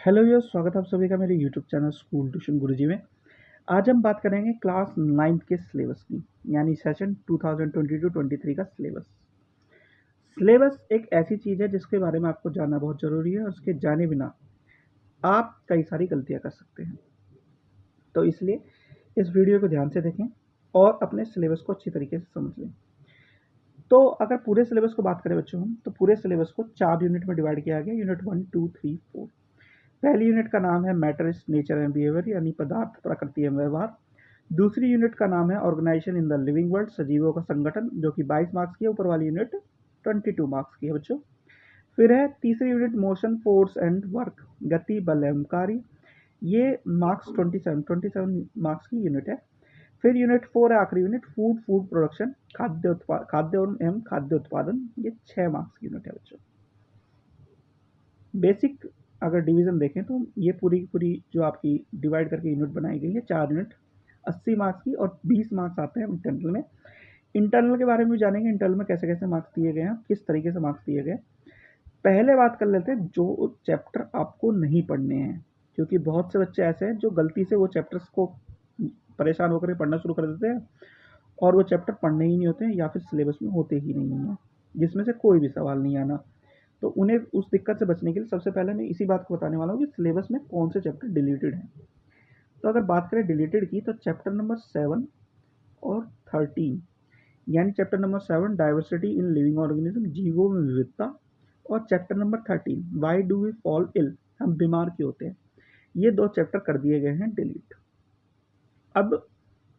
Hello यो स्वागत है आप सभी का मेरे यूट्यूब चैनल स्कूल ट्यूशन गुरुजी में। आज हम बात करेंगे क्लास 9th के सिलेबस की, यानी सेशन 2022-23 का सिलेबस। सिलेबस एक ऐसी चीज़ है जिसके बारे में आपको जानना बहुत ज़रूरी है और उसके जाने बिना आप कई सारी गलतियां कर सकते हैं। तो इसलिए इस वीडियो को ध्यान से देखें और अपने सिलेबस को अच्छी तरीके से समझ लें। तो अगर पूरे सिलेबस को बात करें बच्चों हम, तो पूरे सिलेबस को 4 यूनिट में डिवाइड किया गया। यूनिट 1, 2, 3, 4। पहली यूनिट का नाम है मैटर नेचर एंड बिहेवियर, यानी पदार्थ, प्रकृति एवं व्यवहार। दूसरी यूनिट का नाम है organisation in the living world, सजीवों का संगठन, जो कि 22 मार्क्स की है। ऊपर वाली यूनिट 22 मार्क्स की है बच्चों। फिर है तीसरी unit motion, force and work, गति, बल एवं कार्य। ये मार्क्स 27 मार्क्स की यूनिट है। फिर यूनिट 4 है आखिरी यूनिट, फूड प्रोडक्शन, खाद्य एवं खाद्य उत्पादन। ये 6 मार्क्स की यूनिट है बच्चों। बेसिक अगर डिवीजन देखें तो ये पूरी की पूरी जो आपकी डिवाइड करके यूनिट बनाई गई है, 4 यूनिट 80 मार्क्स की, और 20 मार्क्स आते हैं इंटरनल में। इंटरनल के बारे में भी जानेंगे, इंटरनल में कैसे कैसे मार्क्स दिए गए हैं, किस तरीके से मार्क्स दिए गए। पहले बात कर लेते हैं जो चैप्टर आपको नहीं पढ़ने हैं, क्योंकि बहुत से बच्चे ऐसे हैं जो गलती से वो चैप्टर्स को परेशान होकर पढ़ना शुरू कर देते हैं और वो चैप्टर पढ़ने ही नहीं होते हैं या फिर सिलेबस में होते ही नहीं हैं, जिसमें से कोई भी सवाल नहीं आना। तो उन्हें उस दिक्कत से बचने के लिए सबसे पहले मैं इसी बात को बताने वाला हूँ कि सिलेबस में कौन से चैप्टर डिलीटेड हैं। तो अगर बात करें डिलीटेड की, तो चैप्टर नंबर 7 और 13, यानी chapter number 7 diversity in living organism, जीवों में विविधता, और chapter number 13 why do we fall ill, हम बीमार क्यों होते हैं। ये 2 चैप्टर कर दिए गए हैं डिलीट। अब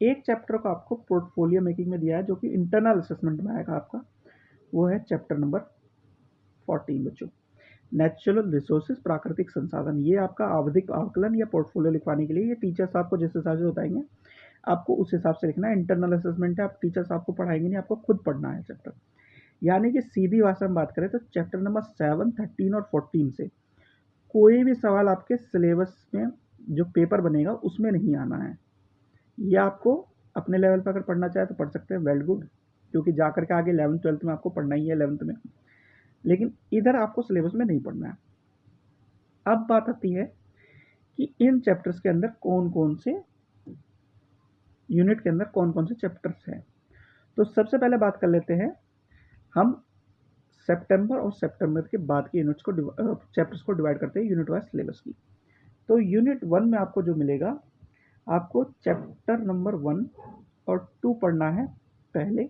एक चैप्टर को आपको पोर्टफोलियो मेकिंग में दिया है, जो कि इंटरनल असेसमेंट में आएगा आपका, वो है चैप्टर नंबर 14 बच्चों, नेचुरल रिसोर्सेज, प्राकृतिक संसाधन। ये आपका आवधिक आकलन या पोर्टफोलियो लिखवाने के लिए ये टीचर्स आपको जिस हिसाब से बताएंगे आपको उस हिसाब से लिखना है। इंटरनल असेसमेंट है, आप टीचर्स आपको पढ़ाएंगे नहीं, आपको खुद पढ़ना है चैप्टर। यानी कि सीधी भाषा में बात करें तो चैप्टर नंबर 7, 13 और 14 से कोई भी सवाल आपके सिलेबस में जो पेपर बनेगा उसमें नहीं आना है। ये आपको अपने लेवल पर अगर पढ़ना चाहे तो पढ़ सकते हैं, वेल गुड, क्योंकि जाकर के आगे 11th-12th में आपको पढ़ना ही है, 11th में। लेकिन इधर आपको सिलेबस में नहीं पढ़ना है। अब बात आती है कि इन चैप्टर्स के अंदर कौन कौन से यूनिट के अंदर कौन कौन से चैप्टर्स हैं। तो सबसे पहले बात कर लेते हैं हम सितंबर और सितंबर के बाद के यूनिट्स को चैप्टर्स को डिवाइड करते हैं यूनिट वाइज सिलेबस की। तो यूनिट 1 में आपको जो मिलेगा, आपको चैप्टर नंबर 1 और 2 पढ़ना है पहले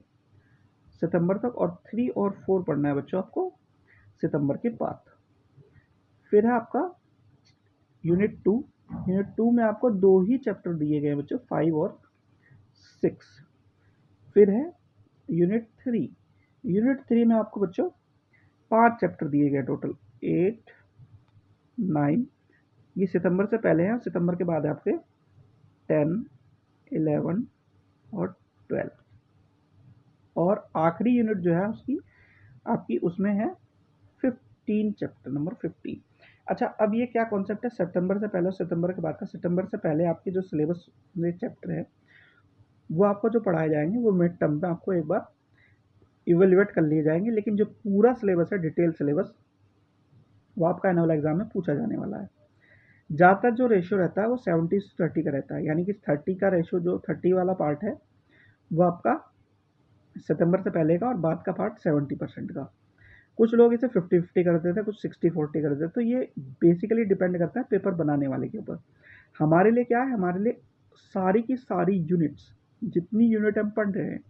सितंबर तक, और 3 और 4 पढ़ना है बच्चों आपको सितंबर के बाद। फिर है आपका यूनिट 2। यूनिट 2 में आपको 2 ही चैप्टर दिए गए हैं बच्चों, 5 और 6। फिर है यूनिट 3। यूनिट 3 में आपको बच्चों 5 चैप्टर दिए गए, टोटल 8, 9। ये सितंबर से पहले हैं, सितंबर के बाद है आपके 10, 11 और 12। और आखिरी यूनिट जो है उसकी आपकी उसमें है 15, चैप्टर नंबर 15। अच्छा, अब ये क्या कॉन्सेप्ट है, सितंबर से पहले और सितंबर के बाद का। सितंबर से पहले आपके जो सिलेबस में चैप्टर है वो आपको जो पढ़ाए जाएंगे वो मिड टर्म में आपको एक बार इवेल्युएट कर लिए जाएंगे, लेकिन जो पूरा सिलेबस है, डिटेल सिलेबस, वो आपका एनुअल एग्जाम में पूछा जाने वाला है। ज़्यादातर जो रेशियो रहता है वो 70-30 का रहता है, यानी कि 30 का रेशियो, जो 30 वाला पार्ट है वो आपका सितंबर से पहले का, और बाद का पार्ट 70% का। कुछ लोग इसे 50-50 कर देते हैं, कुछ 60-40 कर देते हैं। तो ये बेसिकली डिपेंड करता है पेपर बनाने वाले के ऊपर। हमारे लिए क्या है, हमारे लिए सारी की सारी यूनिट्स, जितनी यूनिट हम पढ़ रहे हैं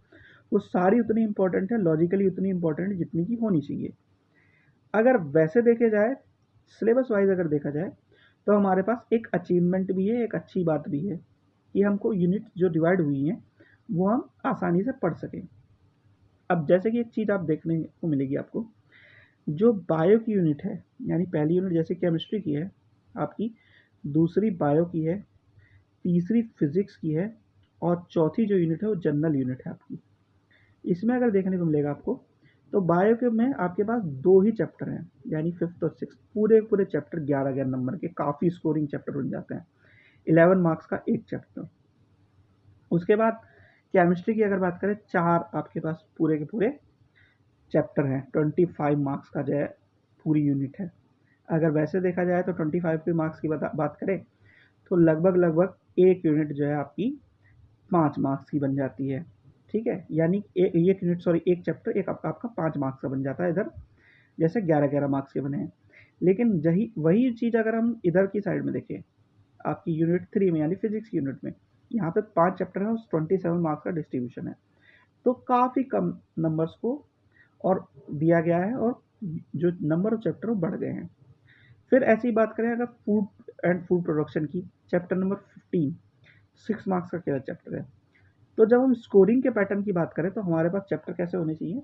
वो सारी उतनी इंपॉर्टेंट है, लॉजिकली उतनी इंपॉर्टेंट है जितनी की होनी चाहिए। अगर वैसे देखे जाए, सिलेबस वाइज अगर देखा जाए, तो हमारे पास एक अचीवमेंट भी है, एक अच्छी बात भी है कि हमको यूनिट जो डिवाइड हुई हैं वो हम आसानी से पढ़ सकें। अब जैसे कि एक चीज़ आप देखने को मिलेगी आपको, जो बायो की यूनिट है, यानी पहली यूनिट जैसे केमिस्ट्री की है आपकी, दूसरी बायो की है, तीसरी फिजिक्स की है, और चौथी जो यूनिट है वो जनरल यूनिट है आपकी। इसमें अगर देखने को मिलेगा आपको, तो बायो के में आपके पास 2 ही चैप्टर हैं, यानी 5th और 6th, पूरे पूरे चैप्टर 11-11 नंबर के, काफ़ी स्कोरिंग चैप्टर बन जाते हैं। 11 मार्क्स का एक चैप्टर। उसके बाद केमिस्ट्री की अगर बात करें, 4 आपके पास पूरे के पूरे चैप्टर हैं, 25 मार्क्स का जो है पूरी यूनिट है। अगर वैसे देखा जाए तो 25 के मार्क्स की बात करें तो लगभग एक यूनिट जो है आपकी 5 मार्क्स की बन जाती है, ठीक है? यानी एक यूनिट, सॉरी, एक चैप्टर एक आपका 5 मार्क्स का बन जाता है इधर, जैसे 11-11 मार्क्स के बने हैं। लेकिन वही चीज़ अगर हम इधर की साइड में देखें, आपकी यूनिट 3 में यानी फिजिक्स यूनिट में, यहाँ पे 5 चैप्टर है और 27 मार्क्स का डिस्ट्रीब्यूशन है। तो काफ़ी कम नंबर्स को और दिया गया है और जो नंबर ऑफ चैप्टर वो बढ़ गए हैं। फिर ऐसी बात करें अगर फूड एंड फूड प्रोडक्शन की, चैप्टर नंबर 15 6 मार्क्स का केवल चैप्टर है। तो जब हम स्कोरिंग के पैटर्न की बात करें तो हमारे पास चैप्टर कैसे होने चाहिए,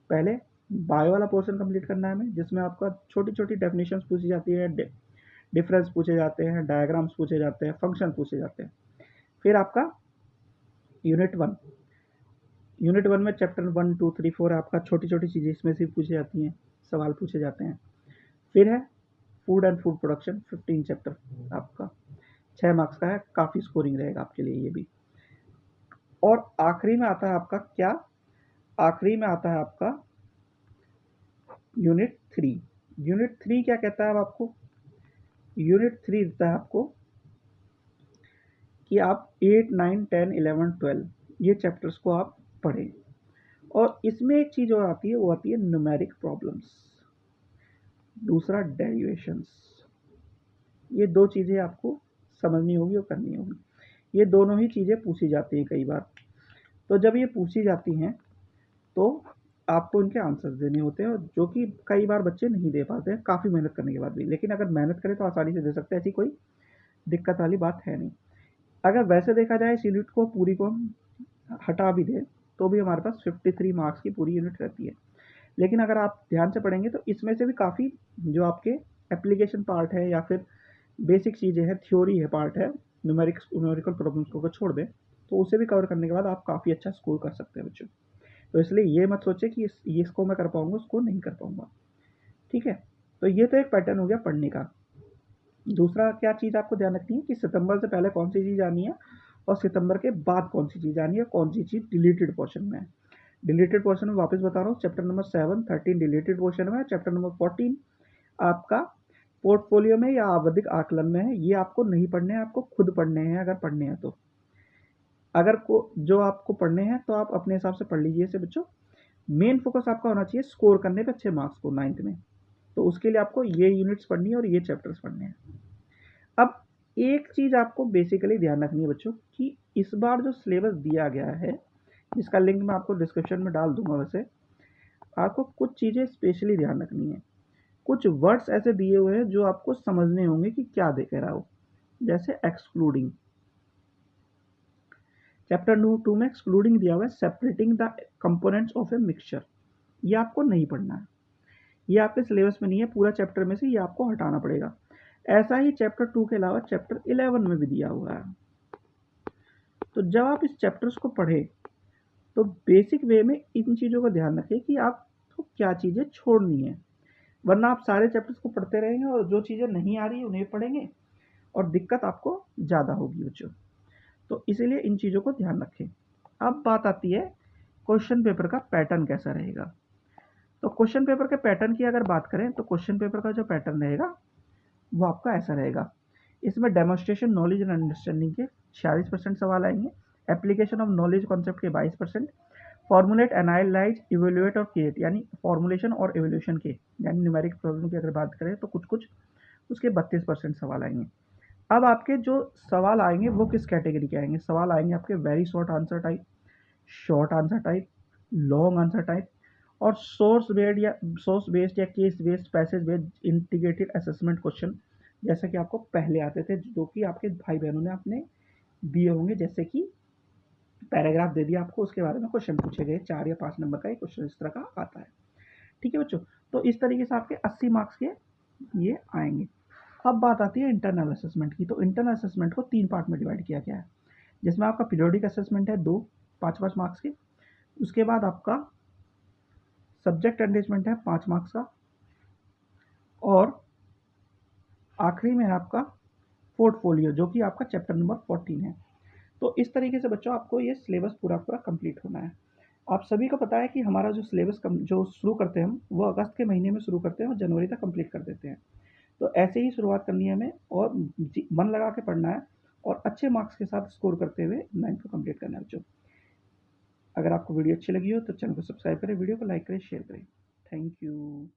पहले बायो वाला पोर्शन कंप्लीट करना है हमें, जिसमें आपका छोटी-छोटी डेफिनेशंस पूछी जाती है, डिफरेंस पूछे जाते हैं, डायग्राम्स पूछे जाते हैं, फंक्शन पूछे जाते हैं। फिर आपका यूनिट 1, यूनिट 1 में चैप्टर 1, 2, 3, 4 आपका छोटी-छोटी चीज़ें इसमें से पूछी जाती हैं, सवाल पूछे जाते हैं। फिर है food and food production 15 chapter आपका 6 मार्क्स का है, काफ़ी स्कोरिंग रहेगा आपके लिए ये भी। और आखिरी में आता है आपका क्या, आखिरी में आता है आपका यूनिट 3। यूनिट 3 क्या कहता है अब आपको, यूनिट 3 देता है आपको कि आप 8, 9, 10, 11, 12 ये चैप्टर्स को आप पढ़ें। और इसमें एक चीज़ और आती है, वो आती है न्यूमेरिक प्रॉब्लम्स, दूसरा डेरिवेशंस। ये 2 चीज़ें आपको समझनी होगी और करनी होगी। ये दोनों ही चीज़ें पूछी जाती हैं कई बार। तो जब ये पूछी जाती हैं तो आपको इनके आंसर्स देने होते हैं, और जो कि कई बार बच्चे नहीं दे पाते हैं काफ़ी मेहनत करने के बाद भी। लेकिन अगर मेहनत करें तो आसानी से दे सकते हैं, ऐसी कोई दिक्कत वाली बात है नहीं। अगर वैसे देखा जाए इस यूनिट को पूरी को हम हटा भी दें तो भी हमारे पास 53 मार्क्स की पूरी यूनिट रहती है। लेकिन अगर आप ध्यान से पढ़ेंगे तो इसमें से भी काफ़ी जो आपके एप्लीकेशन पार्ट है या फिर बेसिक चीज़ें हैं, थ्योरी है, पार्ट है, न्यूमेरिकल प्रॉब्लम्स को अगर छोड़ दें तो उसे भी कवर करने के बाद आप काफ़ी अच्छा स्कोर कर सकते हैं बच्चों। तो इसलिए ये मत सोचें कि इसको मैं कर पाऊँगा, उसको नहीं कर पाऊँगा, ठीक है? तो ये तो एक पैटर्न हो गया पढ़ने का। दूसरा क्या चीज़ आपको ध्यान रखनी है कि सितंबर से पहले कौन सी चीज़ आनी है और सितंबर के बाद कौन सी चीज़ आनी है, कौन सी चीज़ डिलीटेड पोर्शन में है। डिलीटेड पोर्शन में वापस बता रहा हूँ, चैप्टर नंबर 7, 13 डिलीटेड पोर्शन में है, चैप्टर नंबर 14 आपका पोर्टफोलियो में या आवधिक आकलन में है। ये आपको नहीं पढ़ने हैं, आपको खुद पढ़ने हैं अगर पढ़ने हैं तो। अगर जो आपको पढ़ने हैं तो आप अपने हिसाब से पढ़ लीजिए इसे बच्चों। मेन फोकस आपका होना चाहिए स्कोर करने पे अच्छे मार्क्स को 9th में। तो उसके लिए आपको ये यूनिट्स पढ़नी है और ये चैप्टर्स पढ़ने हैं। अब एक चीज़ आपको बेसिकली ध्यान रखनी है बच्चों कि इस बार जो सिलेबस दिया गया है, जिसका लिंक मैं आपको डिस्क्रिप्शन में डाल दूंगा, वैसे आपको कुछ चीज़ें स्पेशली ध्यान रखनी है। कुछ वर्ड्स ऐसे दिए हुए हैं जो आपको समझने होंगे कि क्या दे कह रहा हो, जैसे एक्सक्लूडिंग। चैप्टर 2 में एक्सक्लूडिंग दिया हुआ है, separating the components of a mixture. ये आपको नहीं पढ़ना है, ये आपके सिलेबस में नहीं है, पूरा चैप्टर में से ये आपको हटाना पड़ेगा। ऐसा ही चैप्टर 2 के अलावा चैप्टर 11 में भी दिया हुआ है। तो जब आप इस चैप्टर्स को पढ़ें तो बेसिक वे में इन चीज़ों का ध्यान रखें कि आपको क्या चीज़ें छोड़नी है, वरना आप सारे चैप्टर्स को पढ़ते रहेंगे और जो चीज़ें नहीं आ रही उन्हें पढ़ेंगे और दिक्कत आपको ज़्यादा होगी बच्चों। तो इसीलिए इन चीज़ों को ध्यान रखें। अब बात आती है क्वेश्चन पेपर का पैटर्न कैसा रहेगा। तो क्वेश्चन पेपर के पैटर्न की अगर बात करें तो क्वेश्चन पेपर का जो पैटर्न रहेगा वो आपका ऐसा रहेगा। इसमें डेमोन्स्ट्रेशन, नॉलेज एंड अंडरस्टैंडिंग के 46% सवाल आएंगे, एप्लीकेशन ऑफ नॉलेज कॉन्सेप्ट के 22%, फॉर्मुलेट, एनालाइज, इवेल्युएट और क्रिएट यानी फॉर्मुलेशन और इवेल्यूशन के यानी न्यूमेरिक प्रॉब्लम की अगर बात करें तो कुछ कुछ उसके 32% सवाल आएंगे। अब आपके जो सवाल आएंगे वो किस कैटेगरी के आएंगे, सवाल आएंगे आपके very short answer type, short answer type, long answer type और सोर्स बेस्ड या case based, passage based, integrated assessment question, जैसा कि आपको पहले आते थे, जो कि आपके भाई बहनों ने आपने दिए होंगे। जैसे कि पैराग्राफ दे दिया आपको, उसके बारे में क्वेश्चन पूछे गए, 4 या 5 नंबर का एक क्वेश्चन इस तरह का आता है, ठीक है बच्चों। तो इस तरीके से आपके 80 मार्क्स के ये आएंगे। अब बात आती है इंटरनल असेसमेंट की। तो इंटरनल असेसमेंट को 3 पार्ट में डिवाइड किया गया है, जिसमें आपका पीरियोडिक असेसमेंट है 2 5-5 मार्क्स के, उसके बाद आपका सब्जेक्ट एंगेजमेंट है 5 मार्क्स का, और आखिरी में है आपका पोर्टफोलियो जो कि आपका चैप्टर नंबर 14 है। तो इस तरीके से बच्चों आपको ये सिलेबस पूरा पूरा कंप्लीट होना है। आप सभी को पता है कि हमारा जो सिलेबस जो शुरू करते हैं हम, वो अगस्त के महीने में शुरू करते हैं और जनवरी तक कंप्लीट कर देते हैं। तो ऐसे ही शुरुआत करनी है हमें और मन लगा के पढ़ना है और अच्छे मार्क्स के साथ स्कोर करते हुए 9th को कंप्लीट करना है बच्चों। अगर आपको वीडियो अच्छी लगी हो तो चैनल को सब्सक्राइब करें, वीडियो को लाइक करें, शेयर करें। Thank you.